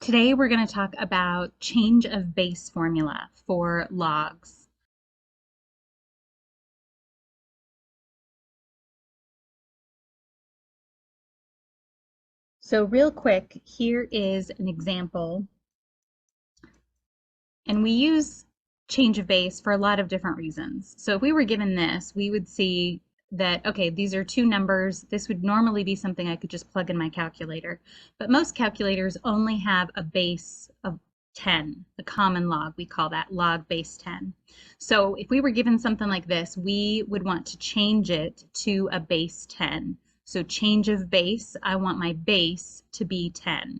Today we're going to talk about change of base formula for logs. So real quick, here is an example, and we use change of base for a lot of different reasons. So if we were given this, we would see that, okay, these are two numbers. This would normally be something I could just plug in my calculator, but most calculators only have a base of 10, the common log. We call that log base 10. So if we were given something like this, we would want to change it to a base 10. So change of base, I want my base to be 10.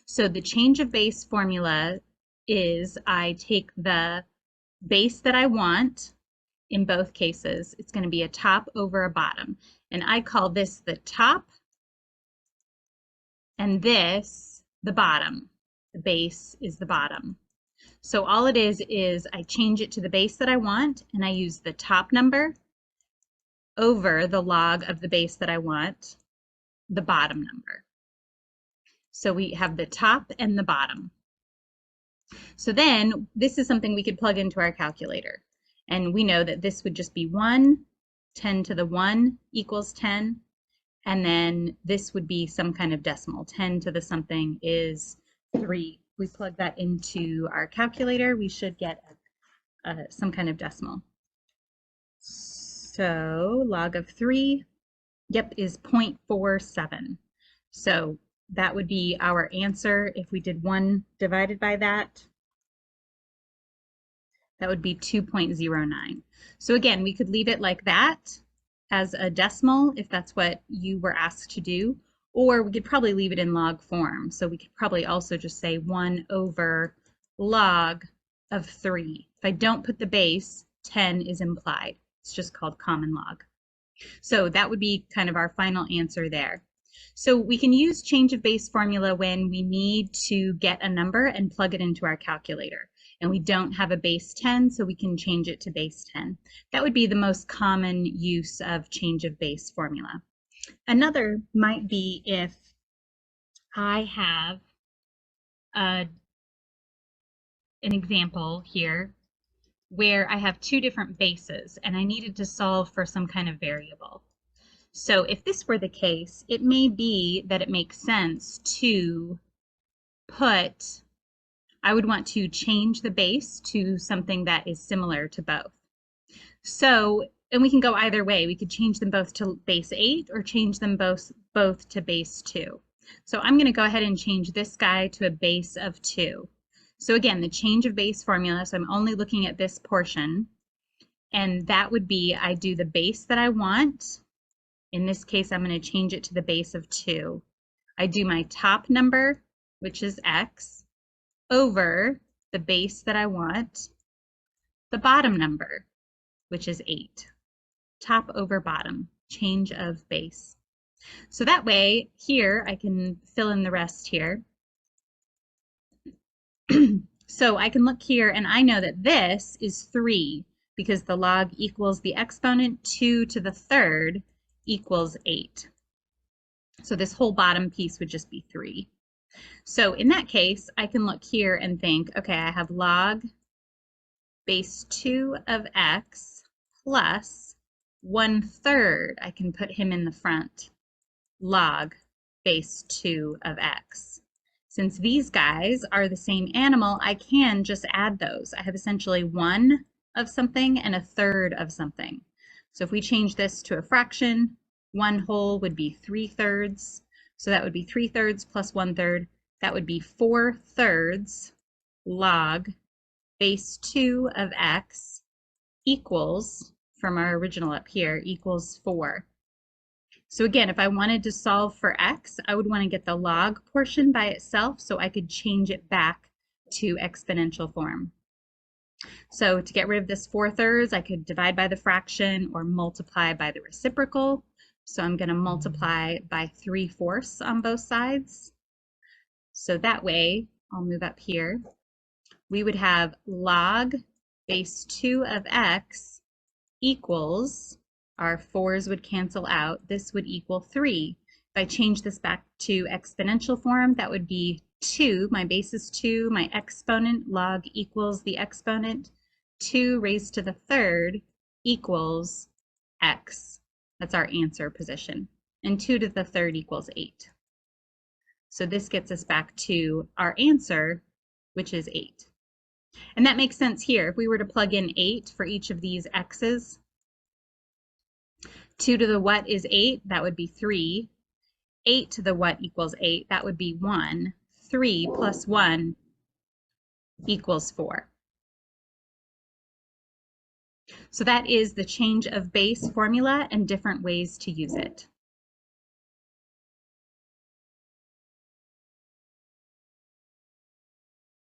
So the change of base formula is I take the base that I want. In both cases, it's going to be a top over a bottom. And I call this the top and this the bottom. The base is the bottom. So all it is I change it to the base that I want, and I use the top number over the log of the base that I want, the bottom number. So we have the top and the bottom. So then this is something we could plug into our calculator. And we know that this would just be 1, 10 to the 1 equals 10. And then this would be some kind of decimal. 10 to the something is 3. We plug that into our calculator, we should get some kind of decimal. So log of 3, yep, is 0.47. So that would be our answer if we did 1 divided by that. That would be 2.09. So again, we could leave it like that as a decimal if that's what you were asked to do, or we could probably leave it in log form. So we could probably also just say 1 over log of 3. If I don't put the base, 10 is implied. It's just called common log. So that would be kind of our final answer there. So we can use change of base formula when we need to get a number and plug it into our calculator. And we don't have a base 10, so we can change it to base 10. That would be the most common use of change of base formula. Another might be if I have an example here where I have two different bases and I needed to solve for some kind of variable. So if this were the case, it may be that it makes sense to I would want to change the base to something that is similar to both. So, and we can go either way. We could change them both to base 8 or change them both to base 2. So I'm going to go ahead and change this guy to a base of 2. So again, the change of base formula, so I'm only looking at this portion, and that would be I do the base that I want. In this case, I'm going to change it to the base of 2. I do my top number, which is x, over the base that I want, the bottom number, which is 8. Top over bottom, change of base. So that way, here, I can fill in the rest here. So I can look here, and I know that this is 3, because the log equals the exponent. 2 to the third equals 8. So this whole bottom piece would just be 3. So in that case, I can look here and think, okay, I have log base 2 of x plus 1/3, I can put him in the front, log base 2 of x. Since these guys are the same animal, I can just add those. I have essentially 1 of something and 1/3 of something. So if we change this to a fraction, 1 whole would be 3/3. So that would be 3/3 plus 1/3. That would be 4/3 log base 2 of x equals, from our original up here, equals 4. So again, if I wanted to solve for x, I would want to get the log portion by itself so I could change it back to exponential form. So to get rid of this 4/3, I could divide by the fraction or multiply by the reciprocal. So I'm going to multiply by 3/4 on both sides. So that way, I'll move up here, we would have log base 2 of x equals, our 4's would cancel out, this would equal 3. If I change this back to exponential form, that would be 2. My base is 2. My exponent, log equals the exponent. 2 raised to the third equals x. That's our answer position. And 2 to the third equals 8. So this gets us back to our answer, which is 8. And that makes sense here. If we were to plug in 8 for each of these x's, 2 to the what is 8, that would be 3. 8 to the what equals 8, that would be 1. 3 plus 1 equals 4. So that is the change of base formula and different ways to use it.